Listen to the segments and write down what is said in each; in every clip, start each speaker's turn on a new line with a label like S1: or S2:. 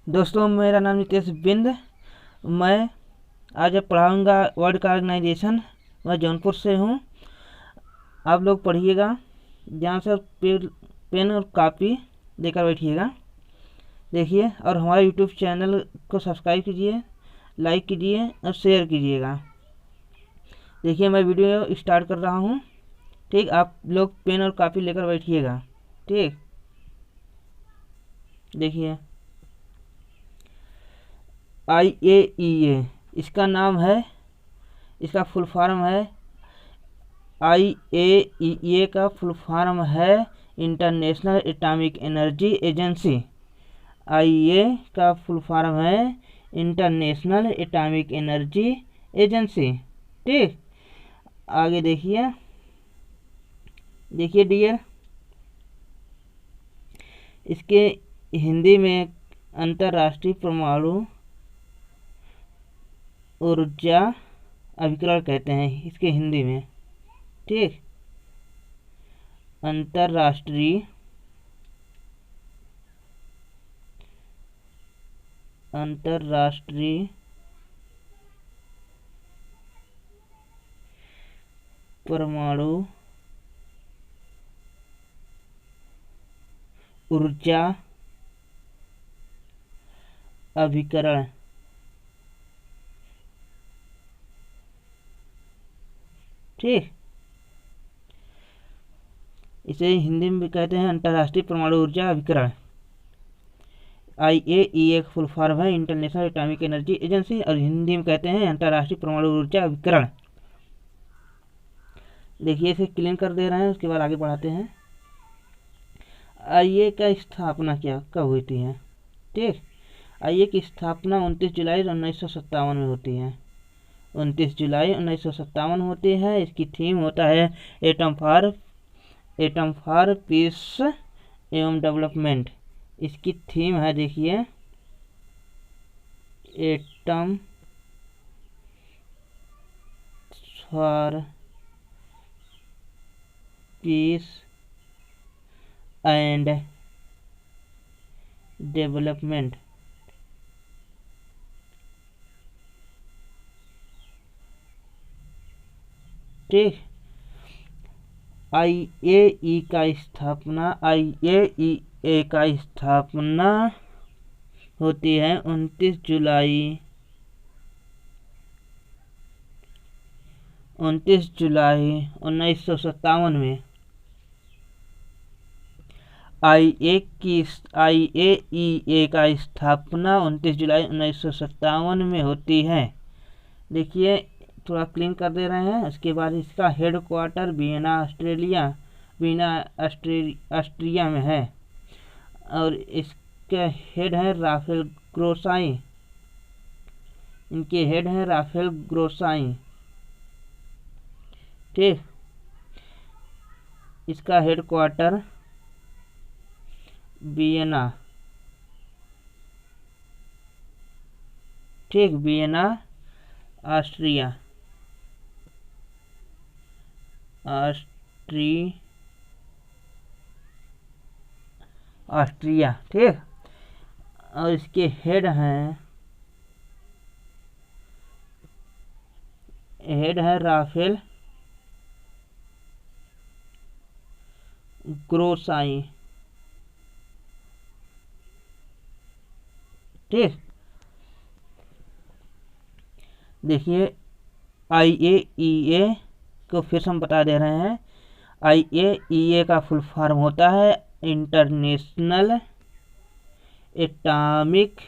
S1: दोस्तों, मेरा नाम नितेश बिंद। मैं आज पढ़ाऊँगा वर्ल्ड का ऑर्गेनाइजेशन। मैं जौनपुर से हूँ। आप लोग पढ़िएगा, ध्यान से पेन और कापी लेकर बैठिएगा। देखिए, और हमारे यूट्यूब चैनल को सब्सक्राइब कीजिए, लाइक कीजिए और शेयर कीजिएगा। देखिए, मैं वीडियो स्टार्ट कर रहा हूँ। ठीक, आप लोग पेन और कापी लेकर बैठिएगा। ठीक, देखिए, IAEA इसका नाम है, इसका फुल फॉर्म है। IAEA का फुल फॉर्म है international atomic energy agency. IA का फुल फॉर्म है इंटरनेशनल एटॉमिक एनर्जी एजेंसी। ठीक, आगे देखिए डियर, इसके हिंदी में अंतर्राष्ट्रीय परमाणु ऊर्जा अभिकरण कहते हैं इसके हिंदी में। ठीक, अंतर्राष्ट्रीय परमाणु ऊर्जा अभिकरण। ठीक, इसे हिंदी में भी कहते हैं अंतर्राष्ट्रीय परमाणु ऊर्जा अभिकरण। IAEA का फुल फॉर्म है इंटरनेशनल एटॉमिक एनर्जी एजेंसी और हिंदी में कहते हैं अंतर्राष्ट्रीय परमाणु ऊर्जा अभिकरण। देखिए, इसे क्लीन कर दे रहे हैं, उसके बाद आगे बढ़ाते हैं। IA का स्थापना कब हुई थी है? ठीक, IA की स्थापना 29 जुलाई 1957 में होती है। 29 जुलाई 1957 होती है। इसकी थीम होता है एटम फॉर पीस एवं डेवलपमेंट। इसकी थीम है, देखिए, atom for piece and development. ठीक, IAEA का स्थापना होती है 29 जुलाई 1957 में। IAEA का स्थापना 29 जुलाई 1957 में होती है। देखिए, थोड़ा क्लीन कर दे रहे हैं। उसके बाद इसका हेड क्वार्टर वियना ऑस्ट्रिया में है और इसके हेड है राफेल ग्रोसाई। इनके हेड है राफेल ग्रोसाई। ठीक, इसका हेड क्वार्टर वियना। ठीक, वियना ऑस्ट्रिया। ठीक, और इसके हेड है राफेल ग्रोसाई। ठीक, देखिए, IAEA को फिर से हम बता दे रहे हैं। IAEA का फुल फॉर्म होता है international atomic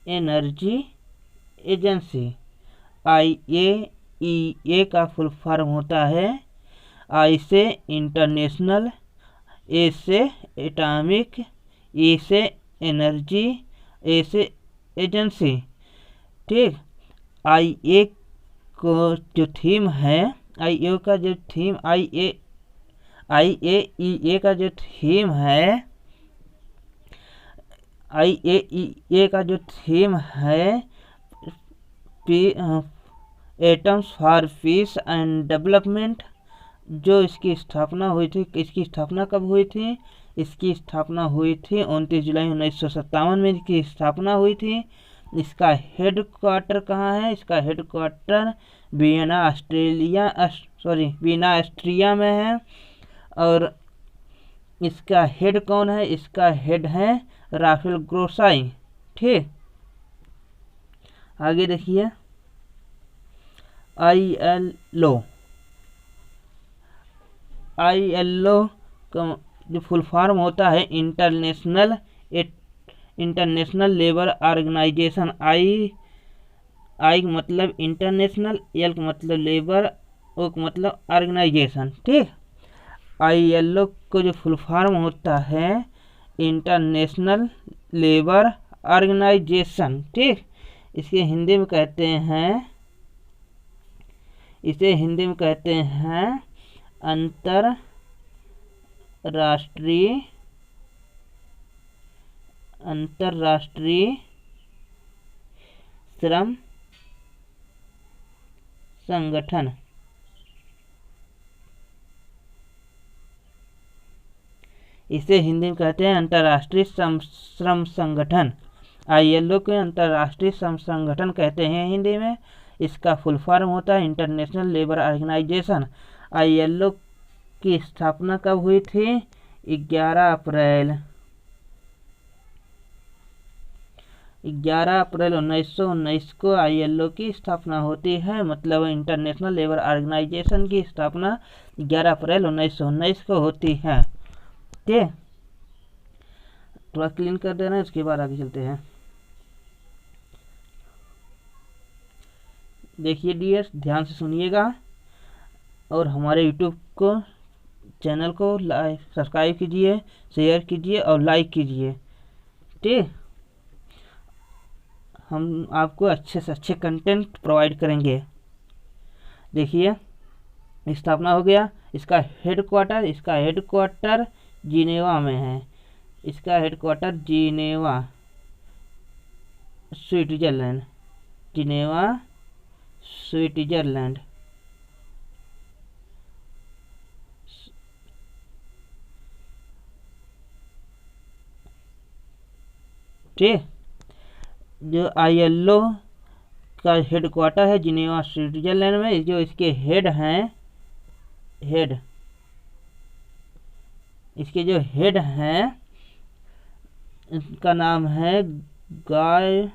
S1: energy agency. IAEA का फुल फॉर्म होता है I से इंटरनेशनल, A से एटॉमिक, E से एनर्जी, A से एजेंसी। ठीक, IA को जो थीम है, IAEA का जो थीम IAEA का जो थीम है, IAEA का जो थीम है atoms for piece and development. जो इसकी स्थापना हुई थी, इसकी स्थापना कब हुई थी? इसकी स्थापना हुई थी 29 जुलाई 1957 में इसकी स्थापना हुई थी। इसका हेड क्वार्टर कहाँ है? इसका हेड क्वार्टर वियना ऑस्ट्रिया में है। और इसका हेड कौन है? इसका हेड है राफेल ग्रोसाई। ठीक, आगे देखिए ILO का जो फुल फॉर्म होता है इंटरनेशनल लेबर ऑर्गेनाइजेशन। आई मतलब इंटरनेशनल, एल का मतलब लेबर, ओ का मतलब ऑर्गेनाइजेशन। ठीक, ILO को जो फुल फॉर्म होता है इंटरनेशनल लेबर ऑर्गेनाइजेशन। ठीक, इसे हिंदी में कहते हैं अंतरराष्ट्रीय श्रम संगठन। इसे हिंदी में कहते हैं अंतर्राष्ट्रीय श्रम संगठन। ILO को अंतर्राष्ट्रीय श्रम संगठन कहते हैं हिंदी में। इसका फुल फॉर्म होता है इंटरनेशनल लेबर ऑर्गेनाइजेशन। ILO की स्थापना कब हुई थी? 11 अप्रैल 1919 को ILO की स्थापना होती है। मतलब इंटरनेशनल लेबर ऑर्गेनाइजेशन की स्थापना 11 अप्रैल 1919 को होती है। ठीक, थोड़ा क्लीन कर देना, इसके बाद आगे चलते हैं। देखिए डियर्स, ध्यान से सुनिएगा और हमारे YouTube चैनल को सब्सक्राइब कीजिए, शेयर कीजिए और लाइक कीजिए। ठीक, हम आपको अच्छे से अच्छे कंटेंट प्रोवाइड करेंगे। देखिए स्थापना हो गया। इसका हेडक्वार्टर जिनेवा में है। इसका हेडक्वार्टर जिनेवा स्विट्जरलैंड। ठीक, जो ILO का हेडक्वार्टर है जिनेवा स्विट्जरलैंड में। जो इसके हेड हैं इनका नाम है गाय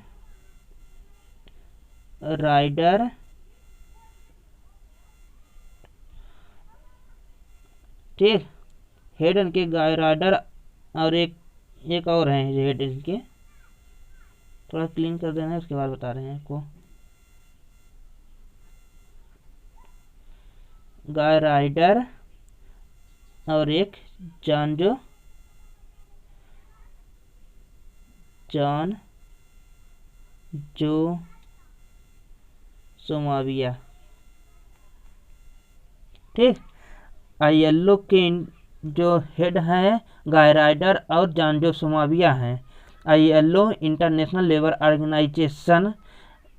S1: राइडर। ठीक, हेड इनके गाय राइडर और एक और हैं हेड इनके। थोड़ा क्लीन कर देना है, उसके बाद बता रहे हैं आपको। गाय राइडर और एक जॉन जो सोमाविया। ठीक, ILO के जो हेड हैं गाय राइडर और जॉन जो सोमाविया हैं। ILO इंटरनेशनल लेबर ऑर्गेनाइजेशन,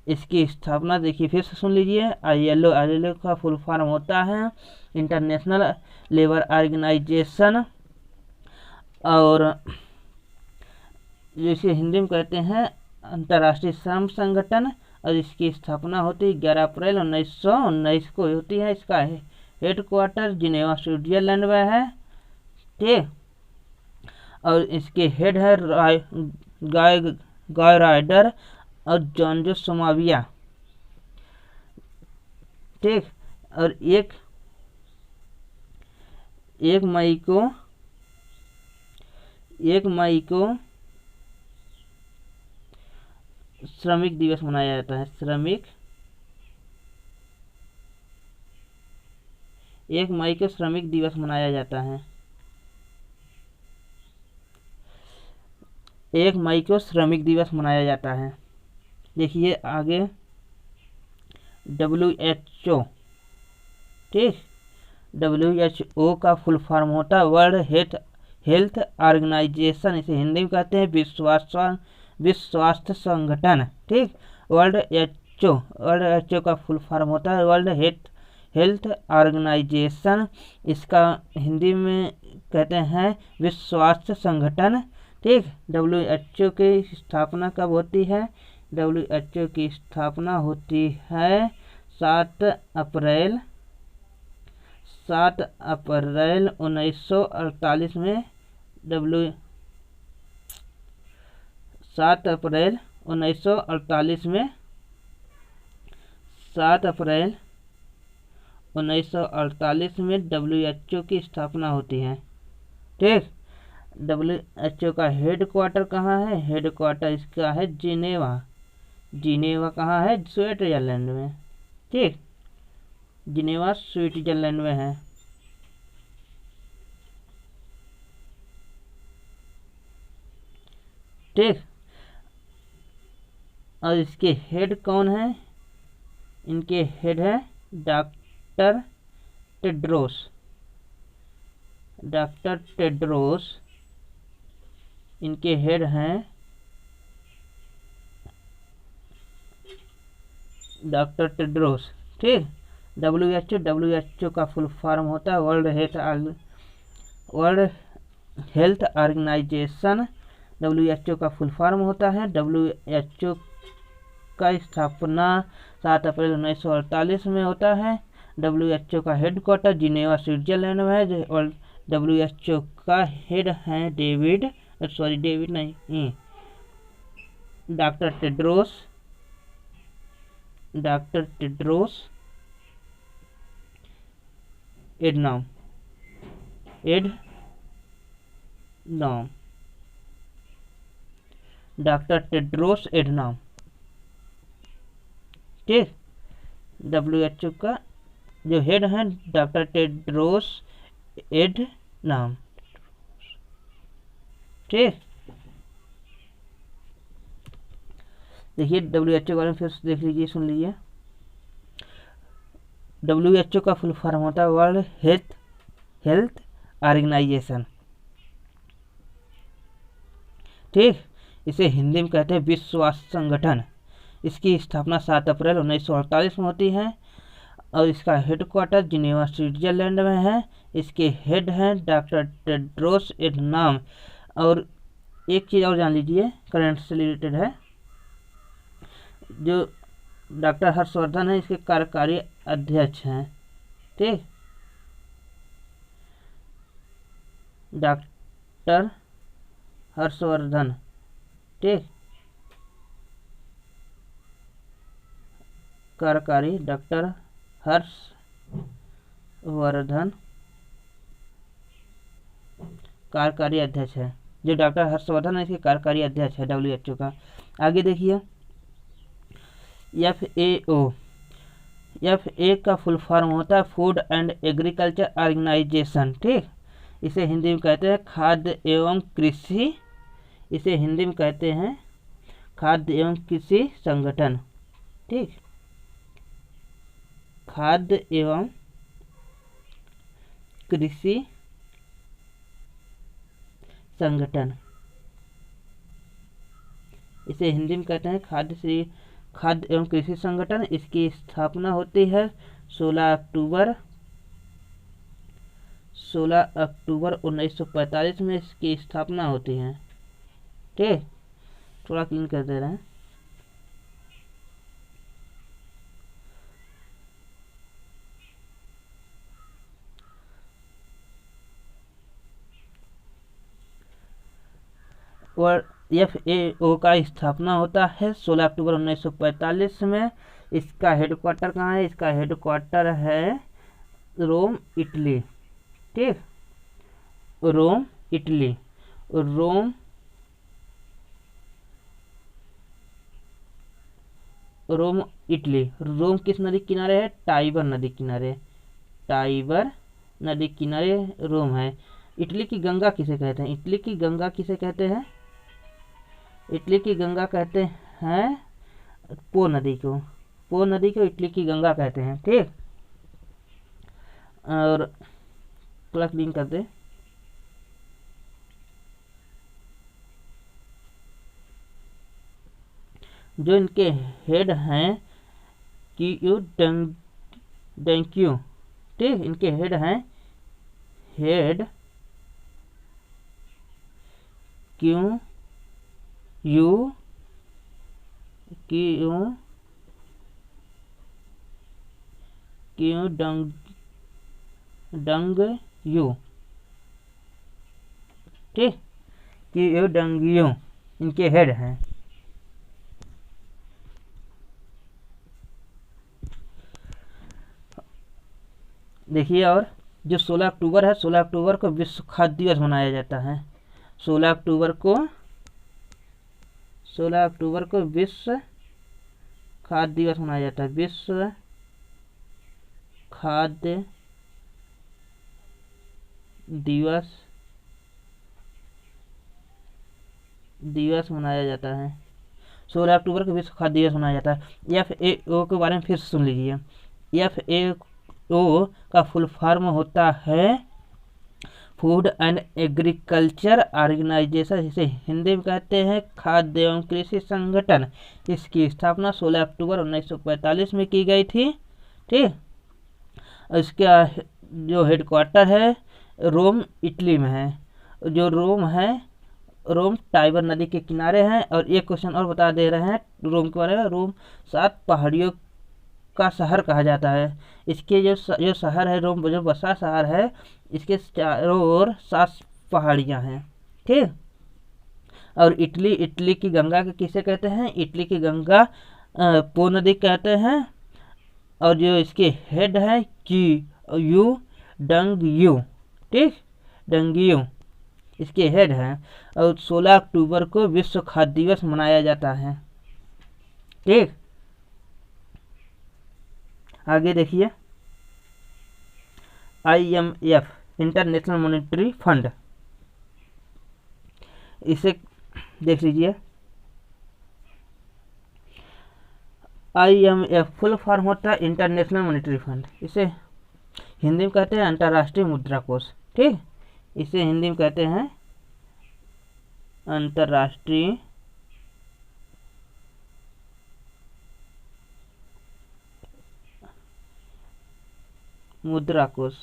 S1: इसकी स्थापना देखिए फिर से सुन लीजिए। ILO का फुल फॉर्म होता है इंटरनेशनल लेबर ऑर्गेनाइजेशन, और जिसे हिंदी में कहते हैं अंतर्राष्ट्रीय श्रम संगठन। और इसकी स्थापना होती है 11 अप्रैल 1919 को होती है। इसका हेडक्वार्टर जिनेवा स्विट्जरलैंड में है। ठीक, और इसके हेड है गाय राइडर और जॉन जो सोमाविया। ठीक, और एक मई को श्रमिक दिवस मनाया जाता है। 1 मई को श्रमिक दिवस मनाया जाता है। 1 मई को श्रमिक दिवस मनाया जाता है। देखिए आगे WHO। ठीक, WHO का फुल फॉर्म होता है वर्ल्ड हेल्थ ऑर्गेनाइजेशन। इसे हिंदी में कहते हैं विश्व स्वास्थ्य संगठन। ठीक, वर्ल्ड एच का फुल फॉर्म होता है वर्ल्ड हेल्थ ऑर्गेनाइजेशन। इसका हिंदी में कहते हैं विश्व स्वास्थ्य संगठन। ठीक, WHO की स्थापना कब होती है? WHO की स्थापना होती है 7 अप्रैल 1948 में। 7 अप्रैल 1948 में 7 अप्रैल 1948 में WHO की स्थापना होती है। ठीक, WHO का हेड क्वार्टर कहाँ है? हेड क्वार्टर इसका है जिनेवा। जिनेवा कहाँ है? स्विट्जरलैंड में। ठीक, जिनेवा स्विट्जरलैंड में है। ठीक, और इसके हेड कौन है? इनके हेड है डॉक्टर टेड्रोस। डॉक्टर टेड्रोस इनके हेड हैं। Doctor Tedros. ठीक, WHO का फुल फॉर्म होता है वर्ल्ड हेल्थ ऑर्गेनाइजेशन। WHO का फुल फॉर्म होता है। WHO का स्थापना 7 अप्रैल 1948 में होता है। WHO का हेड क्वार्टर जिनेवा स्विट्जरलैंड में है। और WHO का हेड है doctor Tedros. Doctor Tedros Adhanom. Doctor Tedros Adhanom. ठीक, WHO का जो हेड है डॉक्टर टेड्रोस एडनॉम। ठीक, देखिए WHO के बारे में फिर देख लीजिए, सुन लीजिए। WHO का फुल फॉर्म होता है वर्ल्ड हेल्थ ऑर्गेनाइजेशन। ठीक, इसे हिंदी में कहते हैं विश्व स्वास्थ्य संगठन। इसकी स्थापना 7 अप्रैल 1948 में होती है और इसका हेड क्वार्टर जिनेवा स्विट्जरलैंड में है। इसके हेड हैं डॉक्टर टेड्रोस एडनॉम। और एक चीज़ और जान लीजिए, करंट से रिलेटेड है, जो डॉक्टर हर्षवर्धन है इसके कार्यकारी अध्यक्ष हैं। ठीक, डॉक्टर हर्षवर्धन। ठीक, कार्यकारी डॉक्टर हर्षवर्धन कार्यकारी अध्यक्ष है। जो डॉक्टर हर्षवर्धन है इसके कार्यकारी अध्यक्ष है WHO का। आगे देखिए, FAO का फुल फॉर्म होता है फूड एंड एग्रीकल्चर ऑर्गेनाइजेशन। ठीक, इसे हिंदी में कहते हैं खाद्य एवं कृषि। इसे हिंदी में कहते हैं खाद्य एवं कृषि संगठन। ठीक, खाद्य एवं कृषि संगठन। इसे हिंदी में कहते हैं खाद्य एवं कृषि संगठन। इसकी स्थापना होती है 16 अक्टूबर 1945 में इसकी स्थापना होती है। ठीक, थोड़ा क्लीन कर दे रहे हैं। और FAO का स्थापना होता है 16 अक्टूबर 1945 में। इसका हेडक्वार्टर कहाँ है? इसका हेडक्वार्टर है रोम, इटली। ठीक, रोम, इटली। Rome Italy. रोम किस नदी किनारे है? टाइबर नदी किनारे। टाइबर नदी किनारे रोम है। इटली की गंगा किसे कहते हैं? इटली की गंगा किसे कहते हैं? इटली की गंगा कहते हैं पो नदी को। पो नदी को इटली की गंगा कहते हैं। ठीक, और थोड़ा क्लीन कर दे। जो इनके हेड हैं डेंक्यू। ठीक, इनके हेड हैं Qu Yu Qu Qu Dongyu, ठीक, क्यू डंग यू इनके हेड हैं। देखिए, और जो 16 अक्टूबर है, 16 अक्टूबर को विश्व खाद्य दिवस मनाया जाता है। 16 अक्टूबर को विश्व खाद्य दिवस मनाया जाता है। विश्व खाद्य दिवस मनाया जाता है। 16 अक्टूबर को विश्व खाद्य दिवस मनाया जाता है। FAO के बारे में फिर सुन लीजिए। FAO का फुल फॉर्म होता है फूड एंड एग्रीकल्चर ऑर्गेनाइजेशन, इसे हिंदी में कहते हैं खाद्य एवं कृषि संगठन। इसकी स्थापना 16 अक्टूबर 1945 में की गई थी, ठीक। इसका जो हेडक्वार्टर है रोम, इटली में है। जो रोम है, रोम टाइबर नदी के किनारे है। और एक क्वेश्चन और बता दे रहे हैं रोम के बारे में। रोम 7 पहाड़ियों का शहर कहा जाता है। इसके जो शहर है रोम, जो बसा शहर है, इसके चारों ओर 7 पहाड़ियाँ हैं, ठीक। और इटली की गंगा के किसे कहते हैं? इटली की गंगा पो नदी कहते हैं। और जो इसके हेड है क्यू डंग यू, ठीक, डंगियो इसके हेड हैं। और 16 अक्टूबर को विश्व खाद्य दिवस मनाया जाता है, ठीक। आगे देखिए, IMF इंटरनेशनल मॉनेटरी फंड, इसे देख लीजिए। IMF फुल फॉर्म होता है इंटरनेशनल मॉनेटरी फंड। इसे हिंदी में कहते हैं अंतर्राष्ट्रीय मुद्रा कोष, ठीक। इसे हिंदी में कहते हैं अंतर्राष्ट्रीय मुद्रा कोष,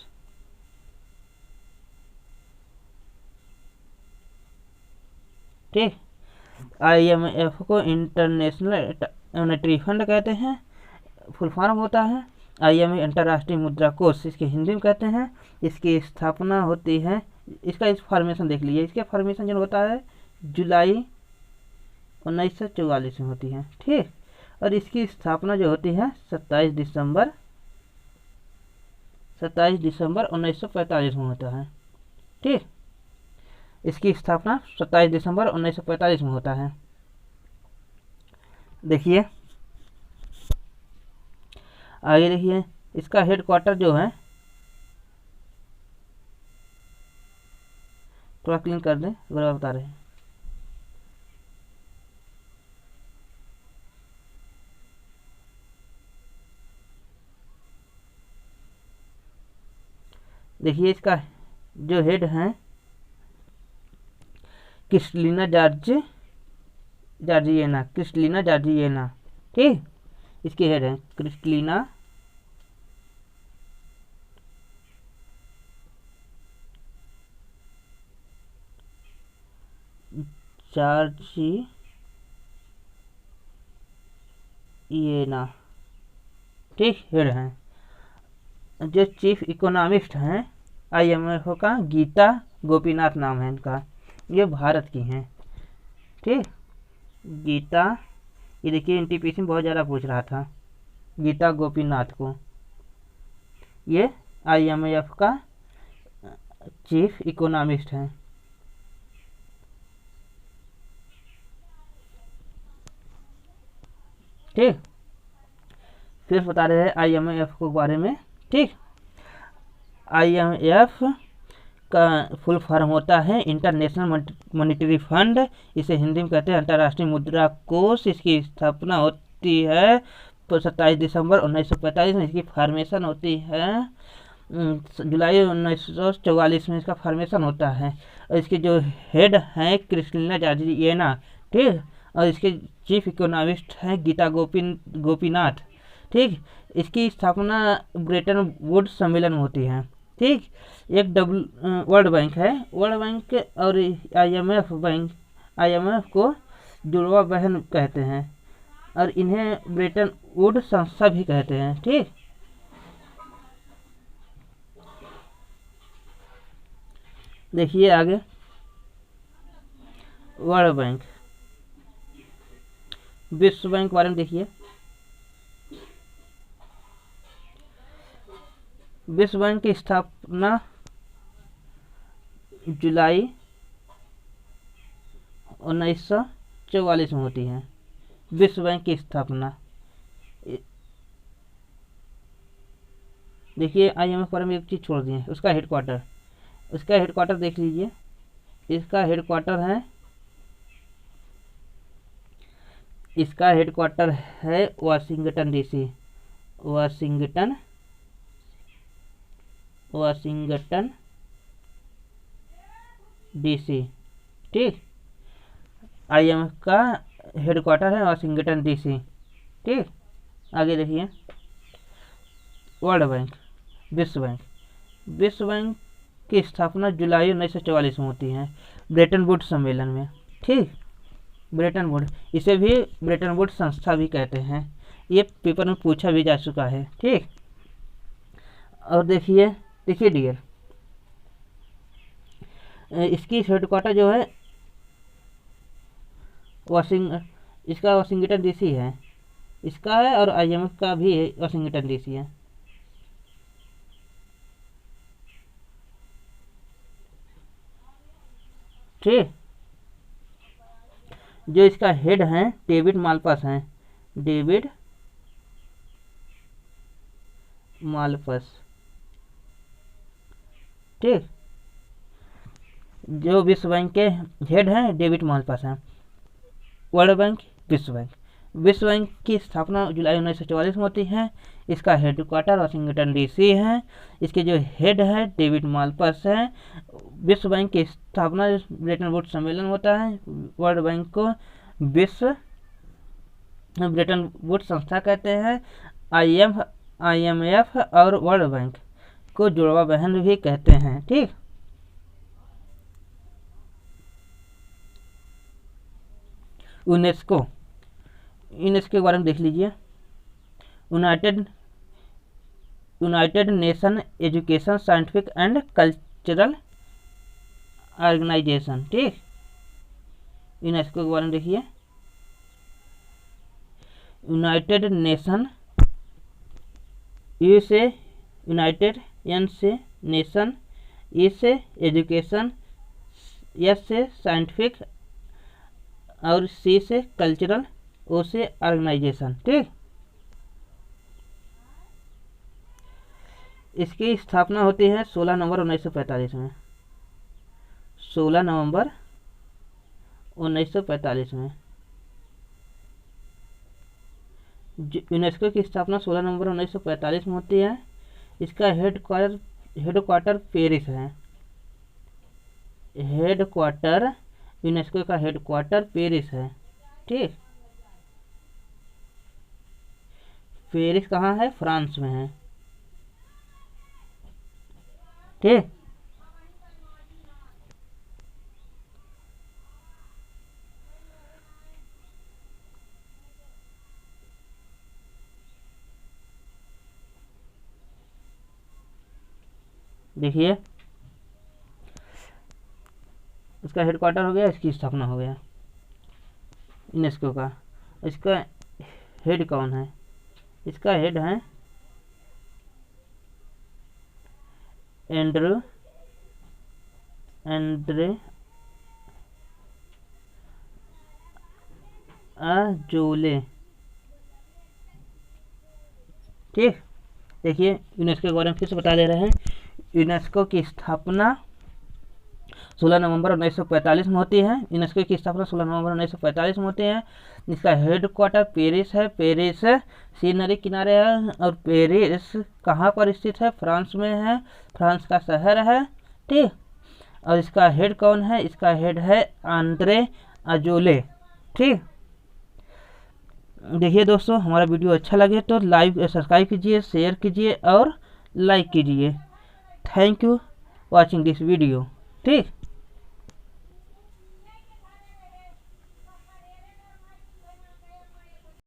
S1: ठीक। IMF को इंटरनेशनल मॉनेटरी फंड कहते हैं, फुल फॉर्म होता है IMF अंतर्राष्ट्रीय मुद्रा कोष, इसके हिंदी में कहते हैं। इसकी स्थापना होती है, इसका इस फॉर्मेशन देख लीजिए। इसके फॉर्मेशन जो होता है जुलाई 1944 में होती है, ठीक। और इसकी स्थापना जो होती है 27 दिसंबर 1945 में होता है, ठीक। इसकी स्थापना 27 दिसंबर 1945 में होता है। देखिए, आगे देखिए, इसका हेडक्वार्टर जो है, थोड़ा क्लीन कर दें, अगर बता रहे हैं। देखिए, इसका जो हेड है क्रिस्टलिना जॉर्जिएना, ठीक। इसके हेड है क्रिस्टलिना जॉर्जिएना, ठीक, हेड हैं। जो चीफ इकोनॉमिस्ट हैं IMF का, गीता गोपीनाथ नाम है इनका, ये भारत की हैं, ठीक। गीता, ये देखिए NTPC में बहुत ज़्यादा पूछ रहा था, गीता गोपीनाथ को, ये IMF का चीफ इकोनॉमिस्ट हैं, ठीक। फिर बता रहे हैं IMF के बारे में, ठीक। IMF का फुल फॉर्म होता है इंटरनेशनल मॉनेटरी फंड, इसे हिंदी में कहते हैं अंतर्राष्ट्रीय मुद्रा कोष। इसकी स्थापना होती है 27 दिसंबर 1945 में। इसकी फॉर्मेशन होती है जुलाई 1944 में, इसका फॉर्मेशन होता है। और इसके जो हेड हैं क्रिस्टलिना जॉर्जिएना, ठीक। और इसके चीफ इकोनॉमिस्ट हैं गीता गोपीनाथ, ठीक। इसकी स्थापना ब्रेटन वुड्स सम्मेलन में होती है, ठीक। एक वर्ल्ड बैंक है, वर्ल्ड बैंक और IMF बैंक IMF को जुड़वा बहन कहते हैं और इन्हें ब्रेटन वुड संस्था भी कहते हैं। ठीक, देखिए आगे वर्ल्ड बैंक, विश्व बैंक के बारे में देखिए। विश्व बैंक की स्थापना जुलाई 1944 में होती है। विश्व बैंक की स्थापना, देखिए IMF के बारे में एक चीज़ छोड़ दिए, उसका हेडक्वार्टर देख लीजिए। इसका हेडक्वार्टर है वाशिंगटन DC। ठीक, IMF का हेडक्वार्टर है वाशिंगटन DC। ठीक, आगे देखिए वर्ल्ड बैंक, विश्व बैंक की स्थापना जुलाई 1944 में होती है ब्रेटन वुड्स सम्मेलन में। ठीक, ब्रेटन वुड, इसे भी ब्रेटन वुड्स संस्था भी कहते हैं। ये पेपर में पूछा भी जा चुका है। ठीक, और देखिए डियर, इसकी हेडक्वार्टर जो है वाशिंगटन DC है, इसका है, और IMF का भी वाशिंगटन DC है। ठीक, जो इसका हेड है डेविड मालपास हैं, ठीक, जो विश्व बैंक के हेड हैं डेविड मालपास हैं। वर्ल्ड बैंक, विश्व बैंक की स्थापना जुलाई 1944 में होती है। इसका हेडक्वार्टर वाशिंगटन DC है। इसके जो हेड है डेविड मालपास है। विश्व बैंक की स्थापना ब्रेटन वुड्स सम्मेलन होता है। वर्ल्ड बैंक को विश्व ब्रेटन वुड्स संस्था कहते हैं। IMF और वर्ल्ड बैंक को जुड़वा बहन भी कहते हैं। ठीक, यूनेस्को के बारे में देख लीजिए। United Nation education scientific and cultural organization. ठीक, यूनेस्को के बारे में देखिए। यूनाइटेड नेशन, यू से यूनाइटेड, N से नेशन, E से एजुकेशन, S से साइंटिफिक और C से कल्चरल, O से ऑर्गेनाइजेशन। ठीक, इसकी स्थापना होती है 16 नवंबर 1945 में। 16 नवंबर 1945 में यूनेस्को की स्थापना 16 नवंबर 1945 में होती है। इसका हेडक्वार्टर पेरिस है। यूनेस्को का हेडक्वार्टर पेरिस है। ठीक, पेरिस कहाँ है? फ्रांस में है। ठीक, देखिए इसका हेडक्वार्टर हो गया, इसकी स्थापना हो गया यूनेस्को का। इसका हेड कौन है? इसका हेड है एंड्रे अजोले। ठीक, देखिए यूनेस्को के बारे में फिर से बता दे रहे हैं। यूनेस्को की स्थापना 16 नवंबर 1945 में होती है। यूनेस्को की स्थापना 16 नवंबर 1945 में होती है। इसका हेडक्वार्टर पेरिस है। पेरिस सीनरी किनारे है। और पेरिस कहाँ पर स्थित है? फ्रांस में है। फ्रांस का शहर है। ठीक, और इसका हेड कौन है? इसका हेड है आंद्रे अजोले। ठीक, देखिए दोस्तों, हमारा वीडियो अच्छा लगे तो सब्सक्राइब कीजिए, शेयर कीजिए और लाइक कीजिए। Thank you watching this video. ठीक।